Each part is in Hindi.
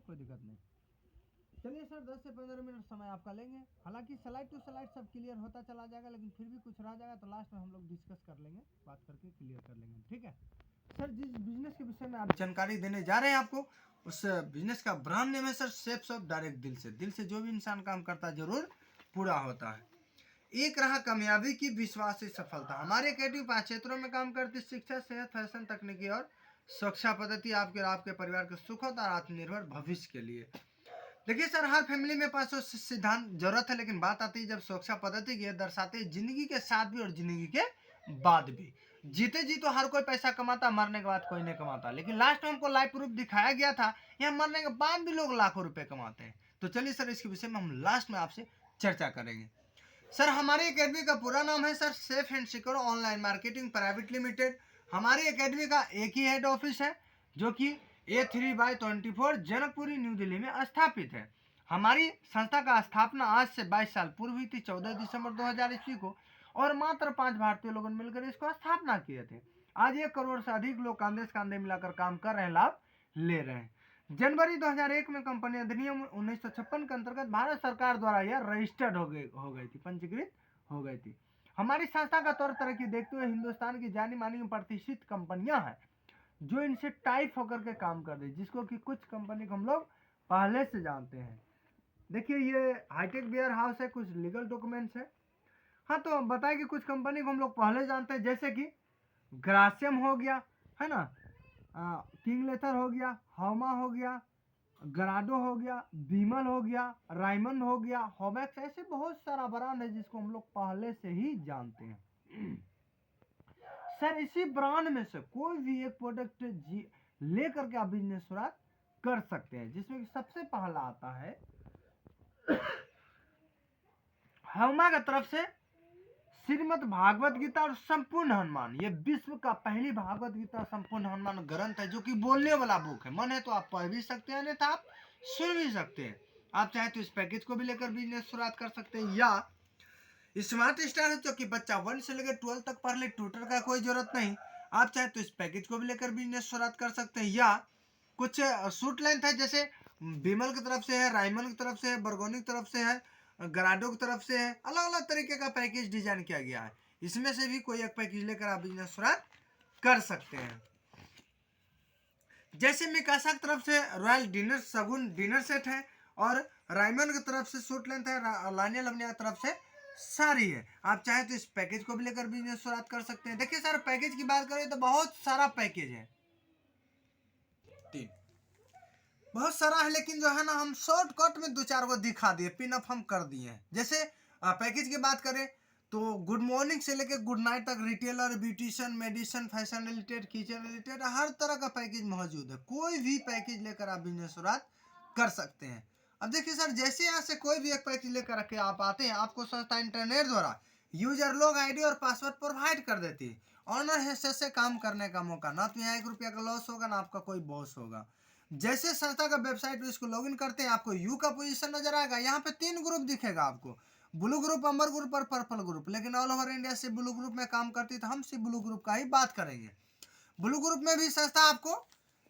कोई दिक्कत नहीं। चलिए सर 10 से 15 मिनट समय आपका लेंगे। हालांकि स्लाइड टू स्लाइड सब क्लियर होता चला जाएगा, लेकिन फिर भी कुछ रह जाएगा तो लास्ट में हम लोग डिस्कस कर लेंगे, बात करके क्लियर कर लेंगे, ठीक है। सर जिस बिजनेस के विषय में आप जानकारी देने जा रहे हैं आपको, उस बिजनेस का ब्रांड नेम है सर शेप्स ऑफ डायरेक्ट। दिल से जो भी इंसान काम करता है जरूर पूरा होता है। एक रहा कामयाबी की विश्वास से सफलता। हमारे अकेडमी 5 क्षेत्रों में काम करती है: शिक्षा, सेहत, फैशन, तकनीकी और सुरक्षा पद्धति, आपके और आपके परिवार के सुखद और आत्मनिर्भर भविष्य के लिए। देखिए सर, हर फैमिली में 500 सिद्धांत जरूरत है, लेकिन बात आती है जब सुरक्षा पद्धति की, दर्शाते हैं जिंदगी के साथ भी और जिंदगी के बाद भी। जीते जी तो हर कोई पैसा कमाता, मरने के बाद कोई नहीं कमाता, लेकिन लास्ट में हमको लाइव प्रूफ दिखाया गया था यहाँ मरने के बाद भी लोग लाखों रुपए कमाते हैं। तो चलिए सर, इसके विषय में हम लास्ट में आपसे चर्चा करेंगे। सर हमारी एकेडमी का पूरा नाम है sir safe and secure online marketing private limited. हमारी एकेडमी का एक ही हेड ऑफिस है जो कि A3/24 जनकपुरी न्यू दिल्ली में स्थापित है। हमारी संस्था का स्थापना आज से 22 साल पूर्व हुई थी, 14 दिसंबर 2000 ईस्वी को, और मात्र 5 भारतीय लोगों ने मिलकर इसको स्थापना किए थे। आज 1 करोड़ से अधिक लोग कांधे से कांधे मिलाकर काम कर रहे हैं, लाभ ले रहे हैं। जनवरी 2001 में कंपनी अधिनियम 1956 के अंतर्गत भारत सरकार द्वारा यह रजिस्टर्ड हो गई थी, पंजीकृत हो गई थी। हमारी संस्था का तौर तरक्की देखते हुए हिंदुस्तान की जानी मानी प्रतिष्ठित कंपनियां हैं जो इनसे टाइप होकर के काम कर रही है, जिसको कि कुछ कंपनी को हम लोग पहले से जानते हैं। देखिए ये हाईटेक वेयर हाउस है, कुछ लीगल डॉक्यूमेंट्स है। हाँ, तो बताएं कि कुछ कंपनी को हम लोग पहले जानते हैं, जैसे कि ग्रासियम हो गया, है ना, किंग लेथर हो गया, हौमा हो गया, गराडो हो गया, बीमल हो गया, रायमंड हो गया, होमैक्स, ऐसे बहुत सारा ब्रांड है जिसको हम लोग पहले से ही जानते हैं। सर इसी ब्रांड में से कोई भी एक प्रोडक्ट लेकर के आप बिजनेस शुरुआत कर सकते हैं, जिसमें कि सबसे पहला आता है हौमा की तरफ से श्रीमद् भागवत गीता और संपूर्ण हनुमान। ये विश्व का पहली भागवत गीता संपूर्ण हनुमान ग्रंथ है, जो कि बोलने वाला बुक है। मन है तो आप पढ़ भी सकते हैं, नहीं तो आप सुन भी सकते हैं। आप चाहे तो इस पैकेज को भी लेकर बिजनेस शुरुआत कर सकते हैं, या स्मार्ट स्टार है जो कि बच्चा 1 से लेकर 12 तक पढ़ ले, ट्यूटर का कोई जरूरत नहीं। आप चाहे तो इस पैकेज को भी लेकर बिजनेस शुरुआत कर सकते हैं, या कुछ सूट लेंथ है, जैसे बीमल की तरफ से है, रायमन की तरफ से है, बरगोनी की तरफ से है, गराडो की तरफ से है। अलग अलग तरीके का पैकेज डिजाइन किया गया है, इसमें से भी कोई एक पैकेज लेकर आप बिजनेस शुरुआत कर सकते हैं। जैसे मिकासा की तरफ से रॉयल डिनर सगुन डिनर सेट है, और रायमन की तरफ से सूट लेंथ है, लानिया लवनिया की तरफ से सारी है। आप चाहे तो इस पैकेज को भी लेकर बिजनेस शुरुआत कर सकते हैं। देखिए सर, पैकेज की बात करें तो बहुत सारा पैकेज है, बहुत सारा है, लेकिन जो है ना हम शॉर्टकट में 2-4 को दिखा दिए, पिन अप हम कर दिए हैं। जैसे पैकेज की बात करें तो गुड मॉर्निंग से लेकर गुड नाइट तक retailer, beautician, medicine, fashion related, kitchen related हर तरह का पैकेज मौजूद है। कोई भी पैकेज लेकर आप बिजनेस शुरुआत कर सकते हैं। अब देखिए सर, जैसे यहाँ से कोई भी एक पैकेज लेकर के आप आते हैं, आपको संस्था इंटरनेट द्वारा यूजर लॉग आईडी और पासवर्ड प्रोवाइड कर देती है। ऑनर हैशेस से काम करने का मौका, ना तो यहाँ 1 रुपया का लॉस होगा, ना आपका कोई बॉस होगा। जैसे संस्था का वेबसाइट पे इसको लॉगिन करते हैं, आपको यू का पोजीशन नजर आएगा। यहाँ पे 3 ग्रुप दिखेगा आपको, ब्लू ग्रुप, अमर ग्रुप और पर्पल ग्रुप। लेकिन ऑल ओवर इंडिया से ब्लू ग्रुप में काम करती है, तो हम सिर्फ ब्लू ग्रुप का ही बात करेंगे। ब्लू ग्रुप में भी संस्था आपको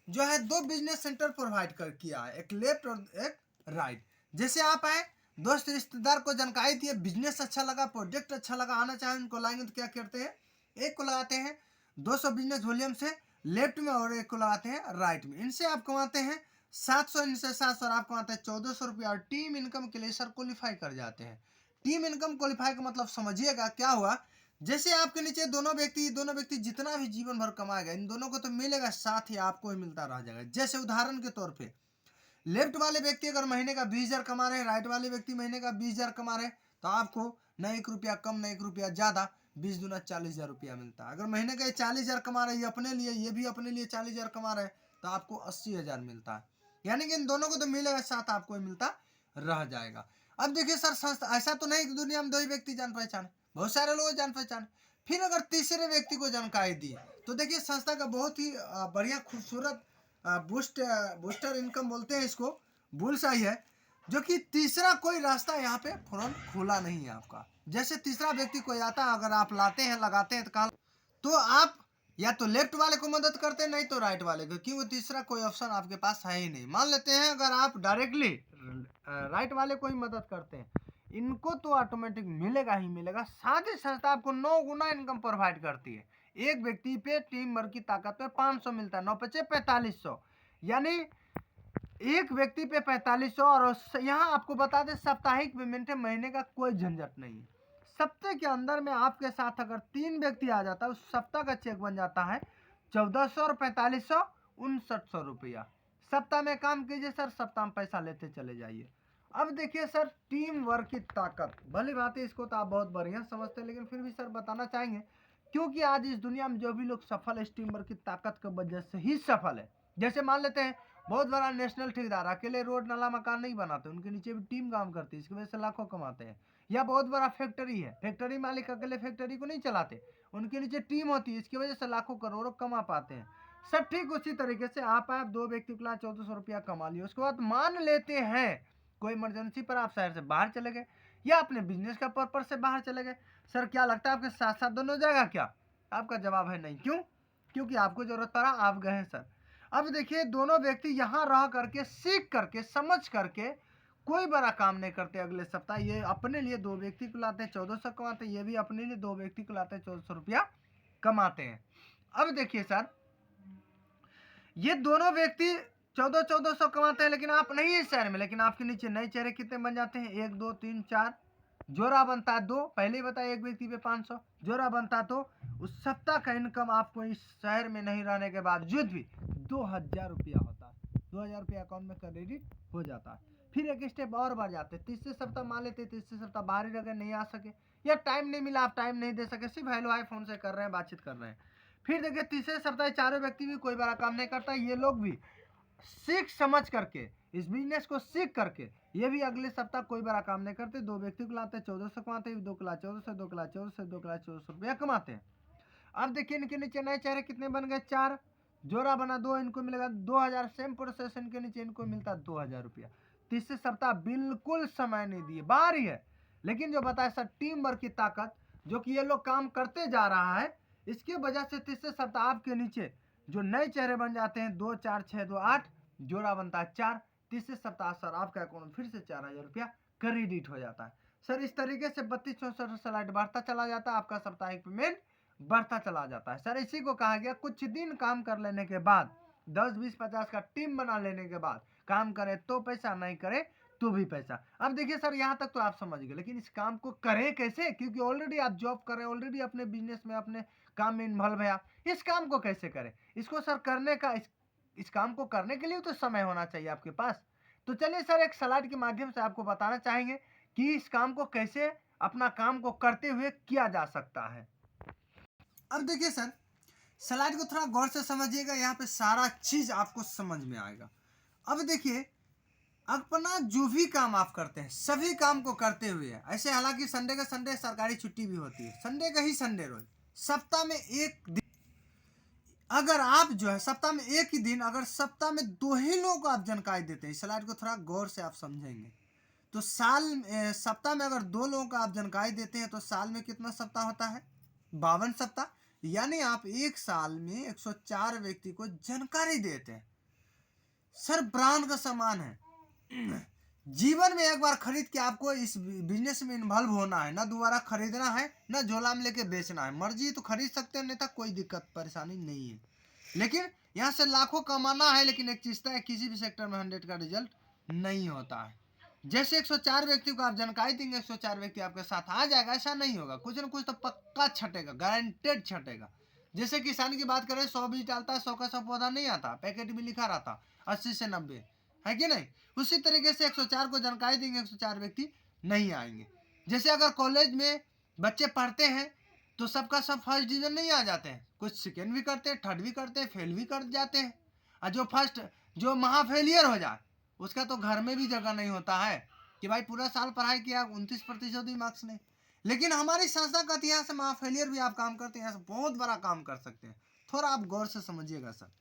जो है 2 बिजनेस सेंटर प्रोवाइड कर किया है, एक लेफ्ट और एक राइट। जैसे आप आए, दोस्त रिश्तेदार को जानकारी दिए, बिजनेस अच्छा लगा, प्रोडक्ट अच्छा लगा, आना चाहे उनको लाएंगे तो क्या करते हैं, एक को लगाते हैं 200 बिजनेस वॉल्यूम से लेफ्ट में, और एक को लगाते हैं राइट में। इनसे आप कमाते हैं 700, इनसे 700, आप कमाते हैं 1400 रुपया, और टीम इनकम के लिए सर क्वालिफाई कर जाते हैं। टीम इनकम क्वालिफाई का मतलब समझिएगा क्या हुआ। जैसे आपके नीचे दोनों व्यक्ति जितना भी जीवन भर कमाएगा, इन दोनों को तो मिलेगा, साथ ही आपको ही मिलता रह जाएगा। जैसे उदाहरण के तौर पे लेफ्ट वाले व्यक्ति अगर महीने का 20,000 कमा रहे हैं, राइट वाले व्यक्ति महीने का 20,000 कमा रहे हैं, तो आपको न 1 रुपया कम न 1 रुपया ज्यादा, 20 दूना 40,000 रुपया मिलता है। अगर महीने का 40,000 कमा रहे हैं अपने लिए, ये भी अपने लिए 40,000 कमा रहे हैं, तो आपको 80,000 मिलता है। यानी कि इन दोनों को तो मिलेगा, साथ आपको ही मिलता रह जाएगा। अब देखिए सर, संस्था ऐसा तो नहीं कि दुनिया में 2 ही व्यक्ति जान पहचान, बहुत सारे लोग जान पहचान। फिर अगर तीसरे व्यक्ति को जानकारी दी, तो देखिए संस्था का बहुत ही बढ़िया खूबसूरत बूस्टर इनकम बोलते हैं इसको, बुलसाई है, जो कि तीसरा कोई रास्ता यहाँ पे फौरन खुला नहीं है आपका। जैसे तीसरा व्यक्ति कोई आता है, अगर आप लाते हैं लगाते हैं तो आप या तो लेफ्ट वाले को मदद करते हैं, नहीं तो राइट वाले को, क्योंकि तीसरा कोई ऑप्शन आपके पास है ही नहीं। मान लेते हैं अगर आप डायरेक्टली राइट वाले को ही मदद करते हैं, इनको तो ऑटोमेटिक मिलेगा ही मिलेगा। साथ ही संस्था आपको 9 गुना इनकम प्रोवाइड करती है। एक व्यक्ति पे टीम वर्क की ताकत में 500 मिलता है, 9 × 5 = 4500, यानी एक व्यक्ति पे 4500। और यहाँ आपको बता दें साप्ताहिक पेमेंट है, महीने का कोई झंझट नहीं है। सप्ताह के अंदर में आपके साथ अगर 3 व्यक्ति आ जाता है, उस सप्ताह का चेक बन जाता है 1400 और 4500, 5900 रुपया। सप्ताह में काम कीजिए सर, सप्ताह में पैसा लेते चले जाइए। अब देखिए सर, टीम वर्क की ताकत, भली बात है इसको तो आप बहुत बढ़िया समझते हैं, लेकिन फिर भी सर बताना चाहेंगे, क्योंकि आज इस दुनिया में जो भी लोग सफल है, टीम वर्क की ताकत की वजह से ही सफल है। जैसे मान लेते हैं बहुत बड़ा नेशनल ठेकेदार अकेले रोड नाला मकान नहीं बनाते, उनके नीचे भी टीम काम करती है, इसकी वजह से लाखों कमाते हैं। या बहुत बड़ा फैक्ट्री है, फैक्ट्री मालिक अकेले फैक्ट्री को नहीं चलाते, उनके नीचे टीम होती है, इसकी वजह से लाखों करोड़ों कमा पाते हैं। सर ठीक उसी तरीके से आप 2 व्यक्ति के लिए 1400 रुपया कमा लिए, उसके बाद मान लेते हैं कोई इमरजेंसी पर आप शहर से बाहर चले गए या अपने बिजनेस का पर्पज से बाहर चले गए, सर क्या लगता है आपके साथ साथ दोनों जाएगा क्या? आपका जवाब है नहीं। क्यों? क्योंकि आपको जरूरत पड़ा, आप गए सर। अब देखिए दोनों व्यक्ति यहाँ रह करके, सीख करके, समझ करके कोई बड़ा काम नहीं करते। अगले सप्ताह ये अपने लिए 2 व्यक्ति को लाते हैं, 1400 कमाते हैं, ये भी अपने लिए 2 व्यक्ति को लाते हैं, 1400 रुपया कमाते हैं। अब देखिए सर, ये दोनों व्यक्ति 1400 कमाते हैं, लेकिन आप नहीं इस शहर में, लेकिन आपके नीचे नए चेहरे कितने बन जाते हैं? 1 2 3 4, जोड़ा बनता है 2, पहले ही बताया एक व्यक्ति पे 500, जोड़ा बनता है 2। उस सप्ताह का इनकम आपको इस शहर में नहीं रहने के बावजूद भी 2000 रुपया होता है, 2000 रुपया अकाउंट में क्रेडिट हो जाता है। फिर एक स्टेप और बढ़ जाते हैं, तीसरे सप्ताह मान लेते, तीसरे सप्ताह बाहर ही रह गए, नहीं आ सके या टाइम नहीं मिला, आप टाइम नहीं दे सके, सिर्फ हेलो हाय फोन से कर रहे हैं, बातचीत कर रहे हैं। फिर देखिए तीसरे सप्ताह चारों व्यक्ति भी कोई बड़ा काम नहीं करता, ये लोग भी सीख समझ करके, इस बिजनेस को सीख करके ये भी अगले सप्ताह कोई बड़ा काम नहीं करते, 2 व्यक्ति को लाते हैं, 1400 कमाते हैं, 2 को ला 1400, 2 को ला 1400, 2 को ला 1400 रुपया कमाते हैं। अब देखिए इनके नीचे नए चेहरे कितने बन गए? 4, जोड़ा बना 2, इनको मिलेगा 2000, सेम प्रोसेस इनके नीचे इनको मिलता है 2000 रुपया। तीसरे सप्ताह बिल्कुल समय नहीं दिए, बाहर ही है, लेकिन जो बताया सर टीम वर्क की ताकत, जो कि ये लोग काम करते जा रहा है, इसकी वजह से तीसरे सप्ताह आपके नीचे जो नए चेहरे बन जाते हैं, 2 4 6 2 8, जोड़ा बनता है 4। तीसरे सप्ताह सर आपका अकाउंट फिर से 4000 रुपया क्रेडिट हो जाता है। सर इस तरीके से 3264 स्लाइड बढ़ता चला जाता है, आपका साप्ताहिक पेमेंट बढ़ता चला जाता है। सर इसी को कहा गया कुछ दिन काम कर लेने के बाद, 10 20 50 का टीम बना लेने के बाद, काम करे तो पैसा, नहीं करे तो भी पैसा। अब देखिए सर यहाँ तक तो आप समझ गए, लेकिन इस काम को करें कैसे? क्योंकि ऑलरेडी आप जॉब कर रहे हैं, ऑलरेडी अपने बिजनेस में, अपने काम में इन्वॉल्व है, इस काम को कैसे करें? इसको सर करने का, इस काम को करने के लिए तो समय होना चाहिए आपके पास। तो चलिए सर एक स्लाइड के माध्यम से आपको बताना चाहेंगे कि इस काम को कैसे अपना काम को करते हुए किया जा सकता है। अब देखिए सर, स्लाइड को थोड़ा गौर से समझिएगा, यहाँ पे सारा चीज आपको समझ में आएगा। अब देखिए अपना जो भी काम आप करते हैं, सभी काम को करते हुए ऐसे, हालांकि संडे का संडे सरकारी छुट्टी भी होती है, संडे का ही संडे रोज, सप्ताह में एक दिन अगर आप जो है सप्ताह में एक ही दिन, अगर सप्ताह में 2 ही लोगों को आप जानकारी देते हैं, स्लाइड को थोड़ा गौर से आप समझेंगे तो सप्ताह में अगर 2 लोगों को आप जानकारी देते हैं तो साल में कितना सप्ताह होता है? 52 सप्ताह। यानी आप एक साल में 104 व्यक्ति को जानकारी देते हैं। सर ब्रांड का सामान है, जीवन में एक बार खरीद के आपको इस बिजनेस में इन्वॉल्व होना है, ना दोबारा खरीदना है, ना झोला में लेके बेचना है। मर्जी तो खरीद सकते हैं, नहीं तो कोई दिक्कत परेशानी नहीं है, लेकिन यहाँ से लाखों कमाना है। लेकिन एक चीज है, किसी भी सेक्टर में 100 का रिजल्ट नहीं होता है। जैसे 104 व्यक्ति को आप जानकारी देंगे, 104 व्यक्ति आपके साथ आ जाएगा, ऐसा नहीं होगा, कुछ ना कुछ तो पक्का छटेगा, गारंटेड छटेगा। जैसे किसान की बात करें, 100 बीज डालता है, 100 का 100 पौधा नहीं आता, पैकेट में लिखा रहता 80 से 90, है कि नहीं? उसी तरीके से 104 को जानकारी देंगे, 104 व्यक्ति नहीं आएंगे। जैसे अगर कॉलेज में बच्चे पढ़ते हैं तो सबका सब फर्स्ट डिवीजन नहीं आ जाते हैं, कुछ सेकेंड भी करते हैं, थर्ड भी करते हैं, फेल भी कर जाते हैं। और जो महा फेलियर हो जाए उसका तो घर में भी जगह नहीं होता है कि भाई पूरा साल पढ़ाई किया, 29% भी मार्क्स नहीं। लेकिन हमारी संस्था का इतिहास में फेलियर भी आप काम करते हैं, बहुत बड़ा काम कर सकते हैं। थोड़ा आप गौर से समझिएगा सर।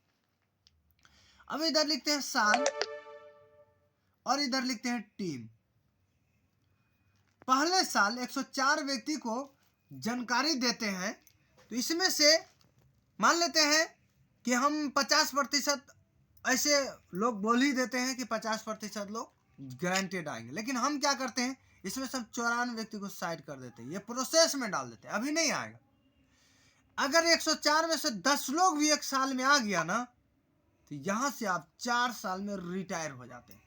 अब इधर लिखते हैं साल और इधर लिखते हैं टीम। पहले साल 104 व्यक्ति को जानकारी देते हैं, तो इसमें से मान लेते हैं कि हम 50% ऐसे लोग बोल ही देते हैं कि 50% लोग गारंटेड आएंगे, लेकिन हम क्या करते हैं, इसमें सब 94 व्यक्ति को साइड कर देते हैं, ये प्रोसेस में डाल देते हैं, अभी नहीं आएगा। अगर 104 में से 10 लोग भी एक साल में आ गया ना, तो यहां से आप 4 साल में रिटायर हो जाते हैं।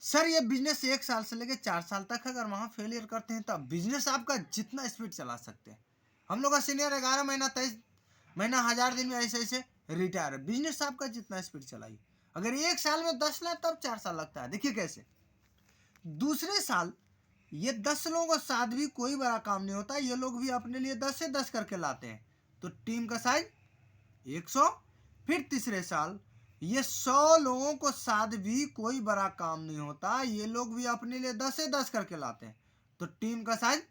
सर ये बिजनेस 1 साल से लेकर 4 साल तक, अगर वहां फेलियर करते हैं तब बिजनेस आपका जितना स्पीड चला सकते हैं। हम लोग का सीनियर 11 महीना 23 महीना 1000 दिन में ऐसे ऐसे रिटायर है। बिजनेस आपका जितना स्पीड चलाइए, अगर 1 साल में 10 लाख तब 4 साल लगता है। देखिए कैसे, दूसरे साल ये 10 लोगों का साथ भी कोई बड़ा काम नहीं होता, ये लोग भी अपने लिए 10 से 10 करके लाते हैं, तो टीम का साइज 100। फिर तीसरे साल ये 100 लोगों को साथ भी कोई बड़ा काम नहीं होता, ये लोग भी अपने लिए 10 से 10 करके लाते हैं, तो टीम का साइज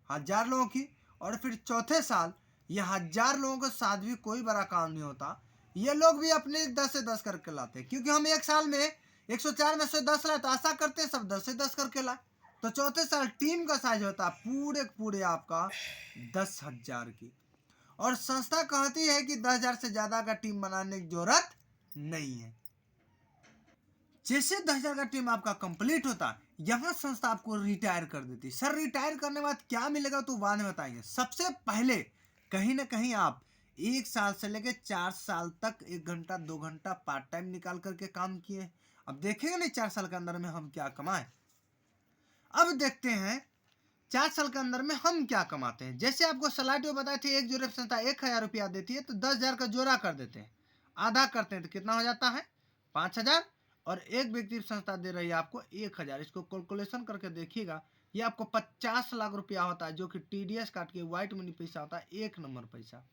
1000 लोगों की। और फिर चौथे साल ये 1000 लोगों के साथ भी कोई बड़ा काम नहीं होता, ये लोग भी अपने 10 से 10 करके लाते हैं, क्योंकि हम एक साल में 104 में से 10 लाए, तो आशा करते हैं सब 10 से 10 करके लाए। तो चौथे साल टीम का साइज होता है पूरे पूरे आपका 10,000 की। और संस्था कहती है कि 10,000 से ज्यादा का टीम बनाने की जरूरत नहीं है। जैसे 10,000 का टीम आपका कंप्लीट होता है, यहां संस्था आपको रिटायर कर देती है। सर रिटायर करने के बाद क्या मिलेगा तो बाद में बताएंगे। सबसे पहले कहीं ना कहीं आप 1 साल से लेकर 4 साल तक 1 घंटा 2 घंटा पार्ट टाइम निकाल करके काम किए। अब देखेंगे नहीं 4 साल के अंदर में हम क्या कमाए। अब देखते हैं 4 साल के अंदर में हम क्या कमाते हैं। जैसे आपको स्लाइड में बताए थे, एक जोड़े संस्था 1,000 रुपया देती है, तो 10,000 का जोड़ा कर देते हैं, आधा करते हैं तो कितना हो जाता है 5,000। और एक व्यक्ति संस्था दे रही है आपको 1,000। इसको कैलकुलेशन करके देखिएगा, ये आपको 50 लाख रुपया होता है, जो कि TDS काट के व्हाइट मनी पैसा होता है, 1 नंबर पैसा।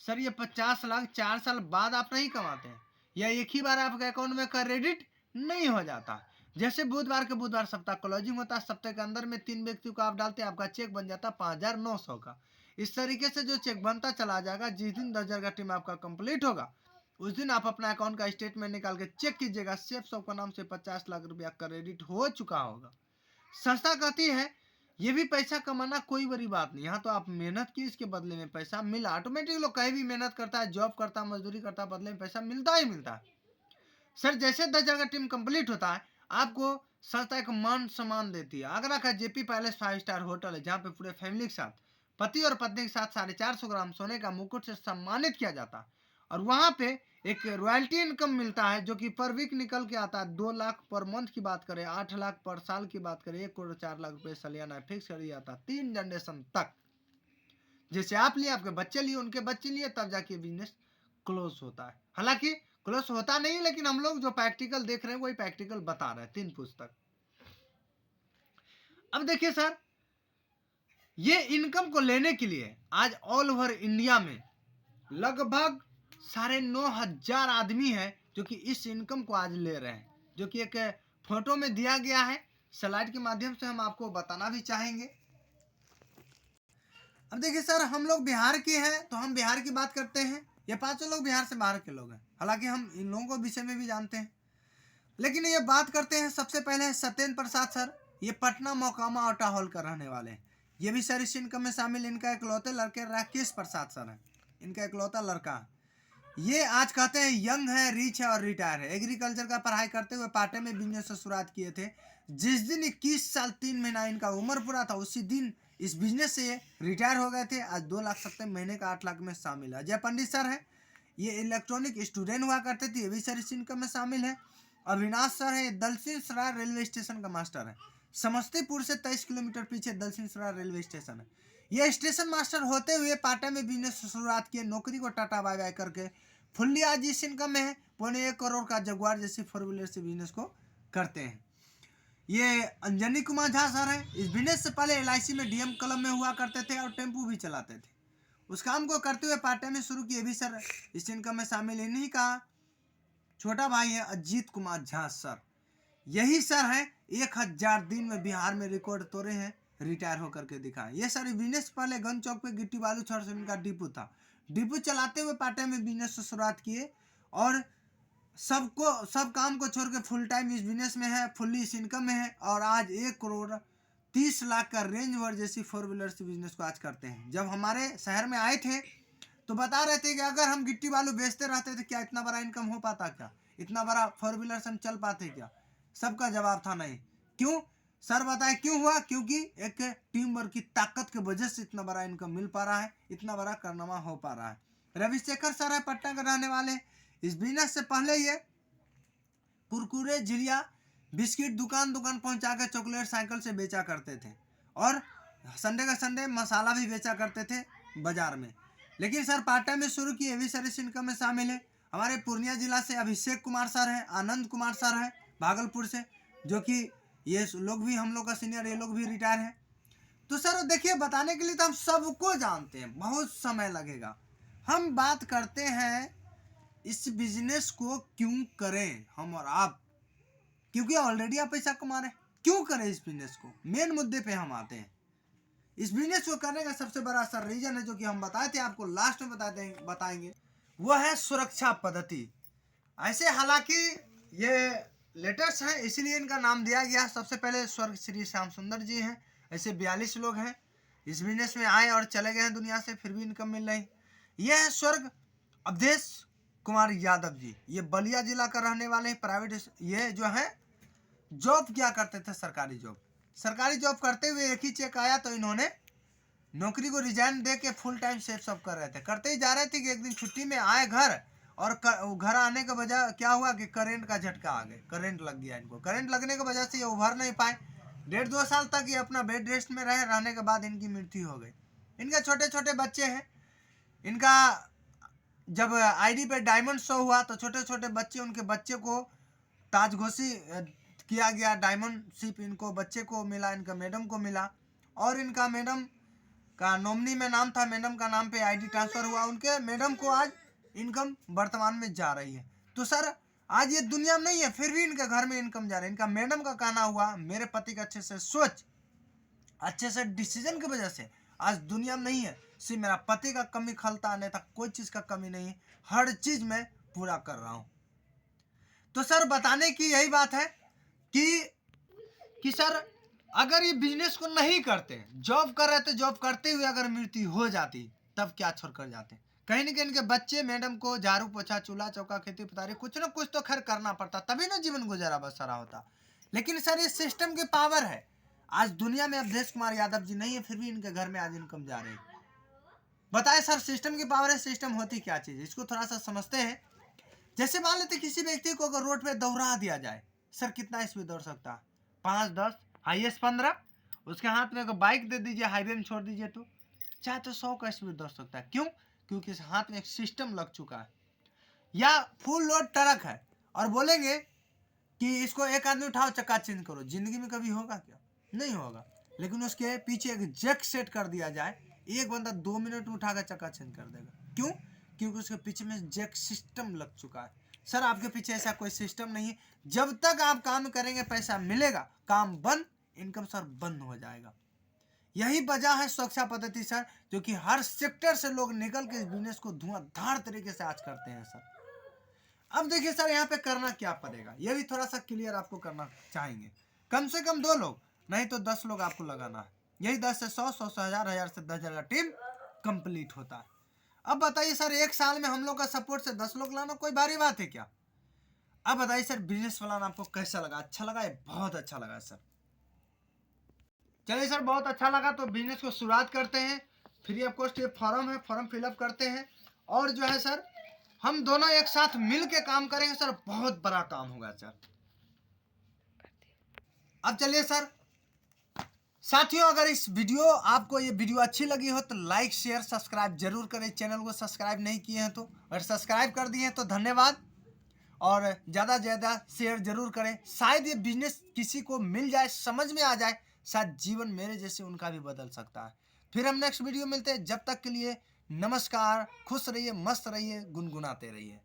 सर ये 50 लाख 4 साल बाद आप नहीं कमाते हैं, या एक ही बार आपके अकाउंट में क्रेडिट नहीं हो जाता। जैसे बुधवार के बुधवार सप्ताह क्लोजिंग होता है, सप्ताह के अंदर में 3 व्यक्तियों को आप डालते हैं, आपका चेक बन जाता है 5,900 का। इस तरीके से जो चेक बनता चला जाएगा, जिस दिन 10,000 का टीम आपका कंप्लीट होगा, उस दिन आप अपना अकाउंट का स्टेटमेंट निकाल के चेक कीजिएगा, सेफ सबका नाम से 50 लाख रुपया क्रेडिट हो चुका होगा। संस्था कहती है ये भी पैसा कमाना कोई बड़ी बात नहीं, यहाँ तो आप मेहनत की, इसके बदले में पैसा मिला। ऑटोमेटिक लोग कहीं भी मेहनत करता है, जॉब करता है, मजदूरी करता है, बदले में पैसा मिलता ही मिलता है। सर जैसे 10,000 का टीम कंप्लीट होता है, आपको संस्था एक मान सम्मान देती है। आगरा का JP पैलेस 5 स्टार होटल है, जहाँ पे पूरे फैमिली के साथ, पति और पत्नी के साथ 450 ग्राम सोने का मुकुट से सम्मानित किया जाता है। और वहाँ पे एक रॉयल्टी इनकम मिलता है, जो कि पर वीक निकल के आता है 2 लाख पर मंथ की बात करें, 8 लाख पर साल की बात करें, 1 करोड़ 4 लाख रुपए सालियाना फिक्स कर दिया जाता है 3 जनरेशन तक। जैसे आप लिए, आपके बच्चे लिए, उनके बच्चे लिए, तब जाके बिजनेस क्लोज होता है। हालांकि क्लोज होता नहीं, लेकिन हम लोग जो प्रैक्टिकल देख रहे हैं वही प्रैक्टिकल बता रहे हैं 3 पुस्तक। अब देखिए सर, ये इनकम को लेने के लिए आज ऑल ओवर इंडिया में लगभग 9,500 आदमी है जो कि इस इनकम को आज ले रहे हैं, जो कि एक फोटो में दिया गया है। स्लाइड के माध्यम से हम आपको बताना भी चाहेंगे। अब देखिए सर, हम लोग बिहार के हैं तो हम बिहार की बात करते हैं। ये 5 लोग बिहार से बाहर के लोग हैं, हालांकि हम इन लोगों को विषय में भी जानते हैं, लेकिन ये बात करते हैं। सबसे पहले सत्येंद्र प्रसाद सर, ये पटना मोकामा आउटा हॉल का रहने वाले हैं, ये भी सर इस इनकम में शामिल। इनका इकलौते लड़के राकेश प्रसाद सर है, इनका इकलौता लड़का। ये आज कहते हैं यंग है, रिच है और रिटायर है। एग्रीकल्चर का पढ़ाई करते हुए पार्ट में बिजनेस से शुरुआत किए थे। जिस दिन 21 साल 3 महीना इनका उम्र पूरा था, उसी दिन इस बिजनेस से रिटायर हो गए थे। आज 2,70,000 महीने का 8 लाख में शामिल है। अजय पंडित सर है, ये इलेक्ट्रॉनिक स्टूडेंट हुआ करते थे, ये भी सर इस इनकम में शामिल है। अविनाश सर है, दलसिंह सराय रेलवे स्टेशन का मास्टर है। समस्तीपुर से 23 किलोमीटर पीछे दलसिंह सराय रेलवे स्टेशन है। ये स्टेशन मास्टर होते हुए पार्ट टाइम में बिजनेस से शुरुआत किए, नौकरी को टाटा बाय बाय करके फुल्ली आज इस इनकम में है। 1.25 करोड़ का जगुआर जैसी 4 व्हीलर से बिजनेस को करते हैं। ये अंजनी कुमार झा सर है, इस बिजनेस से पहले LIC में DM क्लब में हुआ करते थे और टेम्पू भी चलाते थे। उस काम को करते हुए पार्ट टाइम में शुरू किए, भी सर इस इनकम में शामिल। इन्हीं का छोटा भाई है अजीत कुमार झा सर, यही सर है 1,000 दिन में बिहार में रिकॉर्ड तोड़े हैं, रिटायर होकर के दिखाए। ये सर बिजनेस पहले गन चौक पे गिट्टी बालू छड़ से इनका डिपो था, डिपो चलाते हुए पार्ट टाइम में बिजनेस से शुरुआत किए और सब काम को छोड़ के फुल टाइम इस बिजनेस में है, फुल्ली इस इनकम में है। और आज 1 करोड़ 30 लाख का रेंज वर्ड जैसी 4 व्हीलर से बिजनेस को आज करते हैं। जब हमारे शहर में आए थे तो बता रहे थे कि अगर हम गिट्टी बालू बेचते रहते तो क्या इतना बड़ा इनकम हो पाता, क्या इतना बड़ा 4 व्हीलर से हम चल पाते क्या? सबका जवाब था नहीं। क्यों सर बताए क्यों हुआ? क्योंकि एक टीम वर्क की ताकत की वजह से इतना बड़ा इनकम मिल पा रहा है, इतना बड़ा कारनामा हो पा रहा है। रविशेखर सर है पटना के रहने वाले। इस बिजनेस से पहले ये कुरकुरे झिलिया बिस्किट दुकान पहुंचा कर चॉकलेट साइकिल से बेचा करते थे, और संडे का संडे मसाला भी बेचा करते थे बाजार में। लेकिन सर पार्ट टाइम में शुरू किए, ये भी सर इस इनकम में शामिल है। हमारे पूर्णिया जिला से अभिषेक कुमार सर हैं, आनंद कुमार सर हैं भागलपुर से, जो कि ये लोग भी हम लोग का सीनियर, ये लोग भी रिटायर हैं। तो सर देखिए, बताने के लिए तो हम सबको जानते हैं, बहुत समय लगेगा। हम बात करते हैं इस बिजनेस को क्यों करें हम और आप, क्योंकि ऑलरेडी आप पैसा कमा रहे हैं, क्यों करें इस बिजनेस को? मेन मुद्दे पे हम आते हैं। इस बिजनेस को करने का सबसे बड़ा सर रीजन है, जो कि हम बताए थे आपको, लास्ट में बताएंगे, वो है सुरक्षा पद्धति। ऐसे हालांकि ये लेटेस्ट है, इसीलिए इनका नाम दिया गया। सबसे पहले स्वर्ग श्री श्याम सुंदर जी हैं। ऐसे 42 लोग हैं इस बिजनेस में आए और चले गए हैं दुनिया से, फिर भी इनकम मिल रही। ये है स्वर्ग अवधेश कुमार यादव जी, ये बलिया जिला का रहने वाले हैं। प्राइवेट ये जो है जॉब क्या करते थे, सरकारी जॉब करते हुए एक ही चेक आया तो इन्होंने नौकरी को रिजाइन दे के फुल टाइम सेफ सब कर रहे थे, करते ही जा रहे थे कि एक दिन छुट्टी में आए घर, और घर आने के वजह क्या हुआ कि करंट का झटका आ गया, करंट लग गया इनको। करंट लगने की वजह से ये उभर नहीं पाए। 1.5-2 साल तक ये अपना बेड रेस्ट में रहने के बाद इनकी मृत्यु हो गई। इनके छोटे छोटे बच्चे हैं। इनका जब आईडी पे डायमंड शो हुआ तो छोटे छोटे बच्चे, उनके बच्चे को ताजघोषी किया गया, डायमंड शिप इनको बच्चे को मिला, इनका मैडम को मिला, और इनका मैडम का नॉमिनी में नाम था, मैडम का नाम पे आईडी ट्रांसफर हुआ। उनके मैडम को आज इनकम वर्तमान में जा रही है। तो सर आज ये दुनिया में नहीं है, फिर भी इनके घर में इनकम जा रही है। इनका मैडम का कहना हुआ, मेरे पति का अच्छे से सोच, अच्छे से डिसीजन की वजह से आज दुनिया में नहीं है। सिर्फ मेरा पति का कमी खलता, आने तक कोई चीज का कमी नहीं है, हर चीज मैं पूरा कर रहा हूं। तो सर बताने की यही बात है कि सर अगर ये बिजनेस को नहीं करते, जॉब कर रहे थे, जॉब करते हुए अगर मृत्यु हो जाती तब क्या छोड़ कर जाते? कहीं ना कहीं इनके बच्चे मैडम को झाड़ू पोछा चूल्हा चौका खेती पतारी कुछ ना कुछ तो खैर करना पड़ता, तभी ना जीवन गुजारा बसरा होता। लेकिन सर ये सिस्टम की पावर है। आज दुनिया में अवधेश कुमार यादव जी नहीं है, फिर भी इनके घर में आज इनकम जा रही। बताए सर सिस्टम की पावर है, सिस्टम होती क्या चीज, इसको थोड़ा सा समझते हैं। जैसे मान लेते किसी व्यक्ति को अगर रोड पे दौड़ा दिया जाए, सर कितना स्पीड दौड़ सकता है? 5-10 हाईएस्ट 15। उसके हाथ में अगर बाइक दे दीजिए, हाईवे में छोड़ दीजिए तो चाहे तो 100 का स्पीड दौड़ सकता है। क्यों? क्योंकि इस हाथ में एक सिस्टम लग चुका है। या फुल लोड ट्रक है और बोलेंगे कि इसको एक आदमी उठाओ चक्का चेंज करो, जिंदगी में कभी होगा क्या? नहीं होगा। लेकिन उसके पीछे एक जैक सेट कर दिया जाए, एक बंदा 2 मिनट में उठाकर चक्का चेंज कर देगा। क्यों? क्योंकि उसके पीछे में जैक सिस्टम लग चुका है। सर आपके पीछे ऐसा कोई सिस्टम नहीं है। जब तक आप काम करेंगे पैसा मिलेगा, काम बंद, इनकम सर बंद हो जाएगा। यही वजह है सुरक्षा पद्धति सर, जो कि हर सेक्टर से लोग निकल के इस बिजनेस को धुआंधार तरीके से आज करते हैं सर। अब देखिए सर यहाँ पे करना क्या पड़ेगा, ये भी थोड़ा सा क्लियर आपको करना चाहेंगे। कम से कम 2 लोग, नहीं तो 10 लोग आपको लगाना है। यही 10 से 100, 100 से 1000, 1000 से 10,000 का टीम कंप्लीट होता है। अब बताइए सर, एक साल में हम लोग का सपोर्ट से 10 लोग लाना कोई भारी बात है क्या? अब बताइए सर, बिजनेस प्लान आपको कैसा लगा? अच्छा लगा? बहुत अच्छा लगा सर। चलिए सर, बहुत अच्छा लगा। तो बिजनेस को शुरुआत करते हैं। फ्री ऑफ कॉस्ट ये फॉर्म है, फॉर्म फिलअप करते हैं, और जो है सर हम दोनों एक साथ मिल के काम करेंगे सर, बहुत बड़ा काम होगा सर। अब चलिए सर, साथियों अगर इस वीडियो आपको ये वीडियो अच्छी लगी हो तो लाइक शेयर सब्सक्राइब जरूर करें। चैनल को सब्सक्राइब नहीं किए हैं तो, और सब्सक्राइब कर दिए हैं तो धन्यवाद, और ज़्यादा ज़्यादा शेयर जरूर करें। शायद ये बिजनेस किसी को मिल जाए, समझ में आ जाए, शायद जीवन मेरे जैसे उनका भी बदल सकता है। फिर हम नेक्स्ट वीडियो मिलते हैं। जब तक के लिए नमस्कार, खुश रहिए, मस्त रहिए, गुनगुनाते रहिए।